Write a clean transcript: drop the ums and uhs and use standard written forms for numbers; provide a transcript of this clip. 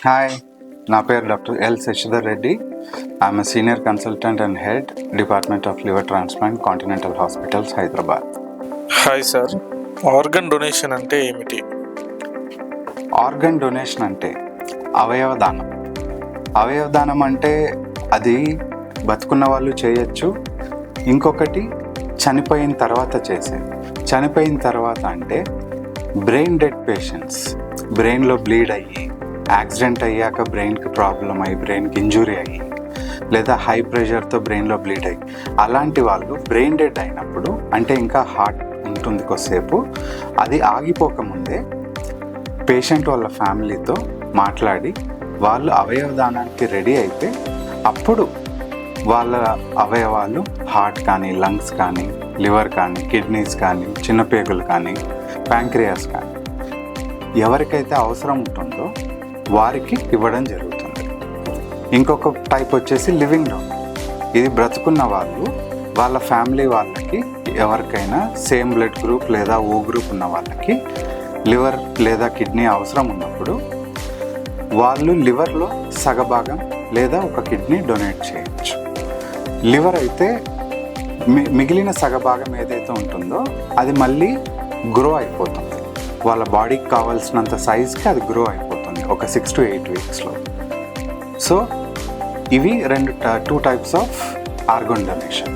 Hi, నా పేరు doctor L Shashidhar Reddy. I am senior consultant and head department of liver transplant, continental hospitals, Hyderabad. Hi sir, organ donation అంటే ఏమిటి? Organ donation అంటే అవయవ దానం. అవయవ దానం అంటే అది బతుకున్న వాళ్ళు చేయొచ్చు. ఇంకొకటి చనిపోయిన తర్వాత చేసేది. చనిపోయిన తర్వాత అంటే బ్రెయిన్ డెడ్ పేషెంట్స్, బ్రెయిన్లో బ్లీడ్ అయ్యి, యాక్సిడెంట్ అయ్యాక బ్రెయిన్కి ప్రాబ్లం అయ్యి, బ్రెయిన్కి ఇంజురీ అయ్యి, లేదా హై ప్రెషర్తో బ్రెయిన్లో బ్లీడ్ అయ్యి, అలాంటి వాళ్ళు బ్రెయిన్ డెడ్ అయినప్పుడు, అంటే ఇంకా హార్ట్ ఉంటుంది కొద్దిసేపు, అది ఆగిపోకముందే పేషెంట్ వాళ్ళ ఫ్యామిలీతో మాట్లాడి వాళ్ళు అవయవ దానానికి రెడీ అయితే అప్పుడు వాళ్ళ అవయవాలు, హార్ట్ కానీ, లంగ్స్ కానీ, లివర్ కానీ, కిడ్నీస్ కానీ, చిన్నపేగులు కానీ, ప్యాంక్రియాస్ కానీ, ఎవరికైతే అవసరం ఉంటుందో వారికి ఇవ్వడం జరుగుతుంది. ఇంకొక టైప్ వచ్చేసి లివింగ్ డోనర్. ఇది బ్రతుకున్న వాళ్ళు వాళ్ళ ఫ్యామిలీ వాళ్ళకి, ఎవరికైనా సేమ్ బ్లడ్ గ్రూప్ లేదా ఓ గ్రూప్ ఉన్న వాళ్ళకి లివర్ లేదా కిడ్నీ అవసరం ఉన్నప్పుడు వాళ్ళు లివర్లో సగభాగం లేదా ఒక కిడ్నీ డొనేట్ చేయొచ్చు. లివర్ అయితే మిగిలిన సగభాగం ఏదైతే ఉంటుందో అది మళ్ళీ గ్రో అయిపోతుంది. వాళ్ళ బాడీకి కావాల్సినంత సైజ్కి అది గ్రో అయిపోతుంది ఒక 6 to 8 weeksలో. సో ఇవి 2 types ఆఫ్ ఆర్గన్ డొనేషన్.